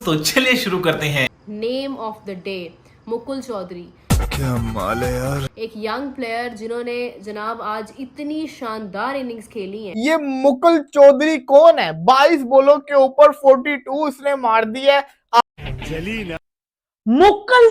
तो चलिए शुरू करते हैं। Name of the day Mukul Chaudhary. क्या माल है यार। एक यंग प्लेयर जिन्होंने जनाब आज इतनी शानदार इनिंग्स खेली हैं। ये मुकुल चौधरी कौन है? 22 बॉलों के ऊपर 42 उसने मार दिया। चली ना। मुक्कल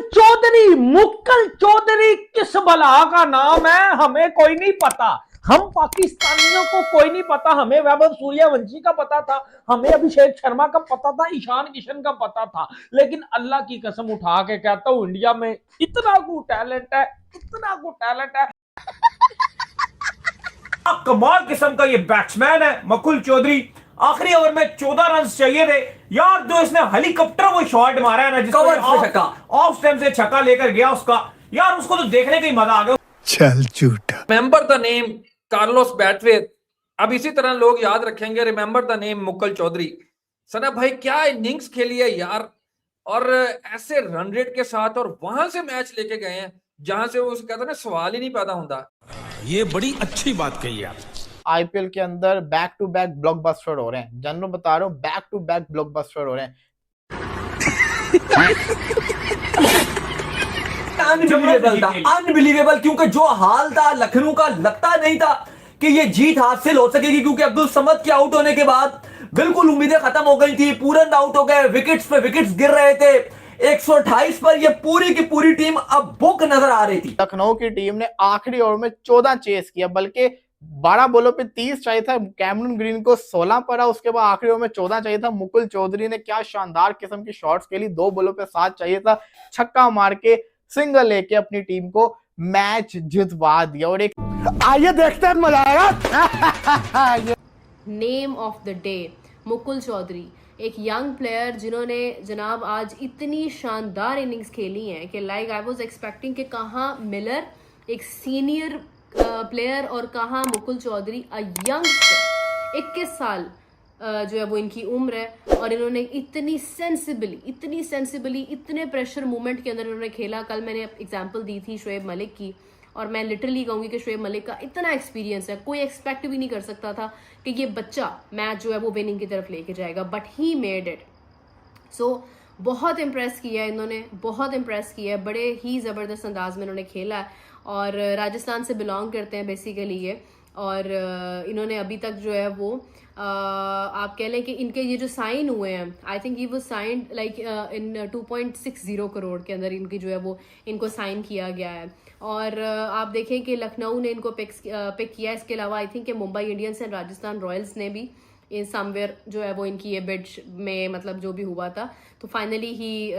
चौधरी किस बला का नाम है हमें कोई नहीं पता। हम पाकिस्तानियों को कोई नहीं पता। हमें वैभव सूर्यवंशी का पता था, हमें अभिषेक शर्मा का पता था, ईशान किशन का पता था, लेकिन अल्लाह की कसम उठा के कहता हूं इंडिया में इतना को टैलेंट है, इतना को टैलेंट है। कमाल किस्म का ये बैट्समैन है मुकुल चौधरी। आखिरी ओवर में 14 रन चाहिए थे यार, जो इसने हेलीकॉप्टर वो शॉट मारा है ना, जिसको ऑफ स्टंप से छक्का लेकर गया उसका, यार उसको तो देखने का ही मजा आ गया। चल झूठा। Remember the name Carlos Brathwaite. अब इसी तरह लोग याद रखेंगे remember the name Mukul Choudhary. सना भाई क्या इनिंग्स खेली है यार, और ऐसे रन रेट के साथ, और वहां से मैच लेके गए हैं जहां से वो कहते हैं ना सवाल ही नहीं पैदा होता। ये बड़ी अच्छी बात कही आप। आईपीएल के अंदर बैक टू बैक ब्लॉकबस्टर हो रहे हैं। जनरल बता रहा हूँ, बैक टू बैक ब्लॉकबस्टर हो रहे हैं। अनबिलीवेबल, क्योंकि जो हाल था लखनऊ का, लगता नहीं था कि ये जीत हासिल हो सकेगी, क्योंकि अब्दुल समद के आउट होने के बाद बिल्कुल उम्मीदें खत्म हो गई थी। पूरन आउट हो गए, विकेट्स पे विकेट्स गिर रहे थे। 128 पर ये पूरी की पूरी टीम अब बुक नजर आ रही थी। लखनऊ की टीम ने आखिरी ओवर में 14 चेस किया, बल्कि 12 बॉलों पे 30 चाहिए था। कैमरून ग्रीन को 16 पड़ा, उसके बाद आखिरी ओवर में 14 चाहिए था। मुकुल चौधरी ने क्या शानदार किस्म की शॉट्स खेली। 2 बॉलों पे 7 चाहिए था, छक्का मार के सिंगल लेके अपनी टीम को मैच जितवा दिया। और एक आइए देखते हैं, मजा आएगा। Name of the day Mukul Chaudhary. एक यंग प्लेयर जिन्होंने जनाब आज इतनी शानदार इनिंग्स खेली हैं कि लाइक आई वाज एक्सपेक्टिंग कि कहाँ मिलर एक सीनियर प्लेयर और कहाँ मुकुल चौधरी अ यंगस्टर। 21 साल जो है वो इनकी उम्र है, और इन्होंने इतनी सेंसिबली इतने प्रेशर मूवमेंट के अंदर इन्होंने खेला। कल मैंने एग्जांपल दी थी शोएब मलिक की, और मैं लिटरली कहूँगी कि शोएब मलिक का इतना एक्सपीरियंस है, कोई एक्सपेक्ट भी नहीं कर सकता था कि ये बच्चा मैच जो है वो विनिंग की तरफ लेके जाएगा, बट ही मेड इट। सो बहुत इम्प्रेस किया है इन्होंने, बहुत इम्प्रेस किया है। बड़े ही ज़बरदस्त अंदाज में इन्होंने खेला है, और राजस्थान से बिलोंग करते हैं बेसिकली ये। और इन्होंने अभी तक जो है वो आप कह लें कि इनके ये जो साइन हुए हैं, आई थिंक ये वो साइन लाइक इन 2.60 करोड़ के अंदर इनकी जो है वो इनको साइन किया गया है। और आप देखें कि लखनऊ ने इनको पिक किया। इसके अलावा आई थिंक कि Mumbai Indians and Rajasthan Royals ने भी इन समवेयर जो है वो इनकी ये बिड में मतलब जो भी हुआ था, तो finally he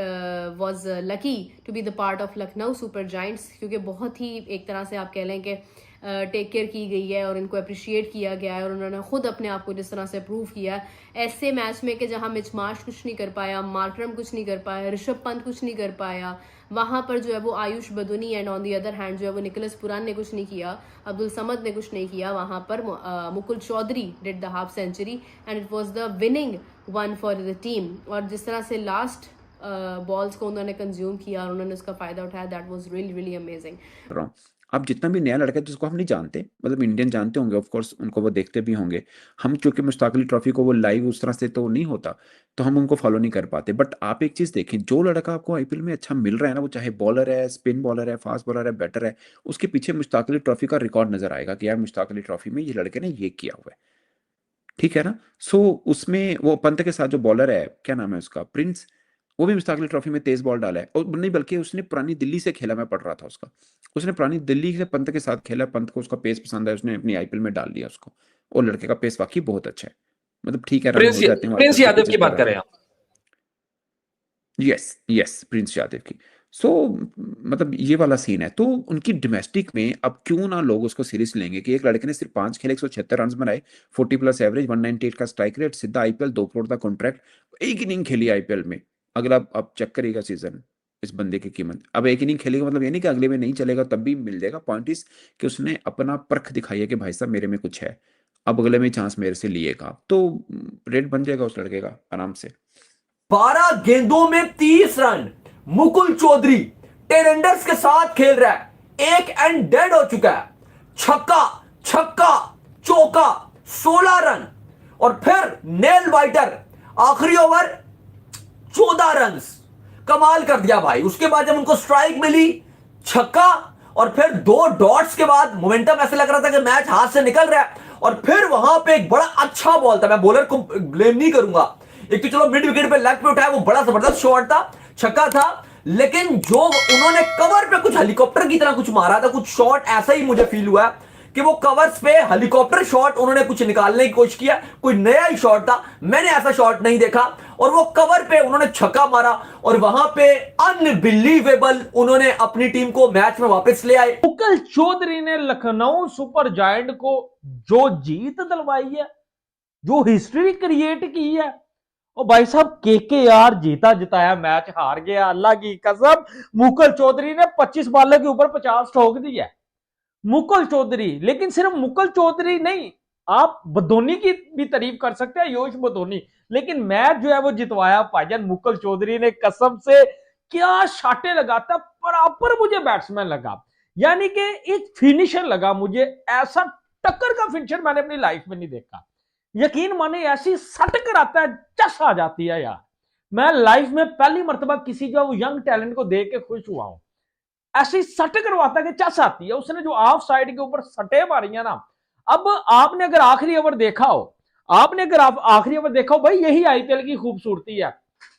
was lucky to be the part of Lucknow Super Giants, क्योंकि बहुत ही एक तरह से आप कह लें कि टेक केयर की गई है और इनको अप्रिशिएट किया गया है, और उन्होंने खुद अपने आप को जिस तरह से प्रूव किया है ऐसे मैच में कि जहां मिच मार्श कुछ नहीं कर पाया, मार्करम कुछ नहीं कर पाया, ऋषभ पंत कुछ नहीं कर पाया, वहां पर जो है वो Ayush Badoni and on the other hand जो है वो निकोलस पुरान ने कुछ नहीं किया, अब्दुल समद ने कुछ नहीं किया। वहां पर Mukul Chaudhary did the half century and it was the winning one for the team. और जिस तरह से लास्ट बॉल्स को उन्होंने कंज्यूम किया और उन्होंने उसका फायदा उठाया, that was really really amazing. अब जितना भी नया लड़का है जिसको हम नहीं जानते, मतलब इंडियन जानते होंगे ऑफ कोर्स, उनको वो देखते भी होंगे। हम क्योंकि मुश्ताक अली ट्रॉफी को वो लाइव उस तरह से तो नहीं होता, तो हम उनको फॉलो नहीं कर पाते। बट आप एक चीज देखें, जो लड़का आपको आईपीएल में अच्छा मिल रहा है ना, वो चाहे बॉलर है, स्पिन बॉलर है, फास्ट बॉलर है, बैटर है, उसके पीछे मुश्ताक अली ट्रॉफी का रिकॉर्ड नजर आएगा कि यार मुश्ताक अली ट्रॉफी में ये लड़के ने ये किया हुआ है, ठीक है ना। सो उसमें वो पंत के साथ जो बॉलर है, क्या नाम है उसका, प्रिंस, वो भी मुश्ताक अली ट्रॉफी में तेज बॉल डाला है। और नहीं बल्कि उसने पुरानी दिल्ली से खेला, मैं पढ़ रहा था उसका, उसने पुरानी दिल्ली से पंत के साथ खेला। पंत को उसका पेस पसंद है, उसने अपनी आईपीएल में डाल दिया उसको, और लड़के का पेस वाकई बहुत अच्छा है, मतलब ठीक है। प्रिंस यादव की बात करें आप? यस प्रिंस यादव की। सो मतलब ये वाला सीन है। तो उनकी डोमेस्टिक में अब क्यों ना लोग उसको सीरियस लेंगे कि एक लड़के ने सिर्फ 5 खेले, 176 रन बनाए, 40+ एवरेज, 198 का स्ट्राइक रेट, सीधा आईपीएल, 2 करोड़ का कॉन्ट्रैक्ट, एक इनिंग खेली आईपीएल में। अगला अब चेक करेगा सीजन इस बंदे की कीमत। अब एक इनिंग खेलेगा मतलब ये नहीं कि अगले में नहीं चलेगा तब भी मिल जाएगा। पॉइंट इज कि उसने अपना परख दिखाई है कि भाई साहब मेरे में कुछ है, अब अगले में चांस मेरे से लिएगा, तो रेट बन जाएगा उस लड़के का आराम से। 12 गेंदों में 30 रन मुकुल चौधरी टेरेंडर्स के साथ खेल रहा है, 1 एंड डेड हो चुका है। छक्का छक्का चौका, 16 रन, और फिर नेल बाइटर आखिरी ओवर 14 15 रन, कमाल कर दिया भाई। उसके बाद जब उनको स्ट्राइक मिली, छक्का, और फिर 2 डॉट्स के बाद मोमेंटम ऐसे लग रहा था कि मैच हाथ से निकल रहा है, और फिर वहां पे एक बड़ा अच्छा बॉल था, मैं बॉलर को ब्लेम नहीं करूंगा, एक तो चलो मिड विकेट पे लेग पे उठाया, वो बड़ा जबरदस्त शॉट था, छक्का था, लेकिन जो उन्होंने कवर पे कुछ हेलीकॉप्टर की तरह कुछ मारा था, कुछ शॉट ऐसा ही मुझे फील हुआ कि वो कवर्स पे हेलीकॉप्टर शॉट उन्होंने कुछ निकालने की कोशिश किया, कोई नया ही शॉट था, मैंने ऐसा शॉट नहीं देखा, और वो कवर पे उन्होंने छक्का मारा, और वहां पे अनबिलीवेबल उन्होंने अपनी टीम को मैच में वापस ले आए। मुकुल चौधरी ने लखनऊ सुपर जायंट को जो जीत दिलवाई है, जो हिस्ट्री क्रिएट की है, और भाई साहब केकेआर जीता जिताया मैच हार गया, अल्लाह की कसम। मुकुल चौधरी ने 25 बॉलों के ऊपर 50 ठोक दिया है, मुकुल चौधरी। लेकिन सिर्फ मुकुल चौधरी नहीं, आप बदोनी की भी तारीफ कर सकते हैं, योश बदोनी, लेकिन मैच जो है वो जितवाया भाईजान मुकुल चौधरी ने। कसम से क्या शाटे लगाता, प्रॉपर मुझे बैट्समैन लगा, यानी कि एक फिनिशर लगा मुझे, ऐसा टक्कर का फिनिशर मैंने अपनी लाइफ में नहीं देखा। यकीन माने ऐसी सट कर आता है, चस आ जाती है यार। मैं लाइफ में पहली मर्तबा किसी जो यंग टैलेंट को देख के खुश हुआ हूं, ऐसी सट करवाता है कि चस आती है। उसने जो ऑफ साइड के ऊपर सटे मारी है ना, अब आपने अगर आखिरी ओवर देखा हो, भाई यही आईपीएल की खूबसूरती है।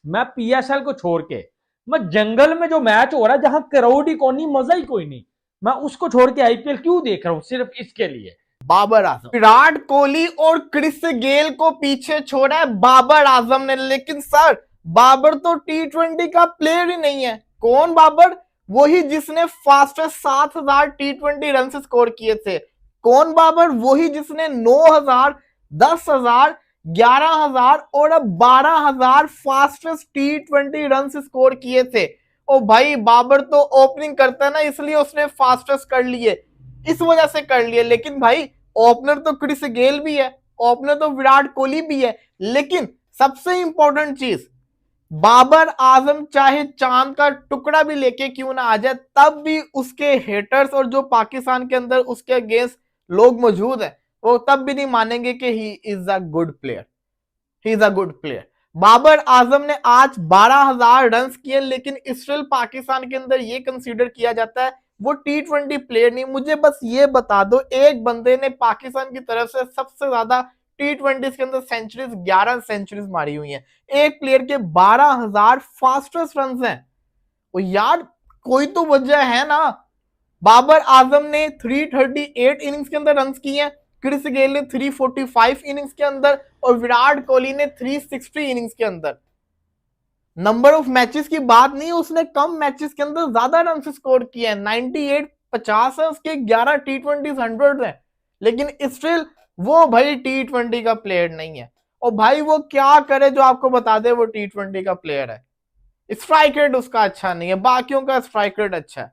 मैं पीएसएल को छोड़ के, मैं जंगल में जो मैच हो रहा है जहां क्राउड ही कोई नहीं, मजा ही कोई नहीं, मैं उसको छोड़ के आईपीएल क्यों देख रहा हूं? सिर्फ इसके लिए। बाबर आजम, विराट कोहली और क्रिस गेल को पीछे छोड़ा है बाबर आजम ने। लेकिन सर, बाबर तो T20 का प्लेयर ही नहीं है। कौन बाबर? वही जिसने फास्टेस्ट 7000 T20 रन स्कोर किए थे। कौन बाबर? वही जिसने 9000, 10000, 11000 और अब 12000 फास्टेस्ट T20 रन स्कोर किए थे। ओ भाई, बाबर तो ओपनिंग करता है ना, इसलिए उसने फास्टेस्ट कर लिए, इस वजह से कर लिए। लेकिन भाई, ओपनर तो क्रिस गेल भी है, ओपनर तो विराट कोहली भी है। लेकिन सबसे इंपॉर्टेंट चीज, बाबर आजम चाहे चांद का टुकड़ा भी लेके क्यों ना आ जाए, तब भी उसके हेटर्स और जो पाकिस्तान के अंदर उसके अगेंस्ट लोग मौजूद है, वो तब भी नहीं मानेंगे कि he is a good player, he is a good player. Babar Azam ने आज 12000 रन किए, लेकिन स्टिल पाकिस्तान के अंदर ये कंसीडर किया जाता है वो T20 प्लेयर नहीं। मुझे बस ये बता दो, एक बंदे ने पाकिस्तान की तरफ से सबसे ज्यादा T20 के अंदर सेंचुरीज, 11 सेंचुरीज मारी हुई हैं। एक प्लेयर के 12000 फास्टेस्ट रन हैं। और यार, कोई तो वजह है ना। बाबर आजम ने 338 इनिंग्स के अंदर रन किए हैं, क्रिस गेल ने 345 इनिंग्स के अंदर, और विराट कोहली ने 360 इनिंग्स के अंदर। नंबर ऑफ मैचेस की बात नहीं, उसने कम मैचेस के अंदर ज्यादा रन स्कोर किए हैं। 98 50 है उसके, 11 T20 100 है। लेकिन स्टिल वो भाई T20 का प्लेयर नहीं है। और भाई वो क्या करे जो आपको बता दे वो T20 का प्लेयर है? स्ट्राइक रेट उसका अच्छा नहीं है, बाकियों का स्ट्राइक रेट अच्छा है।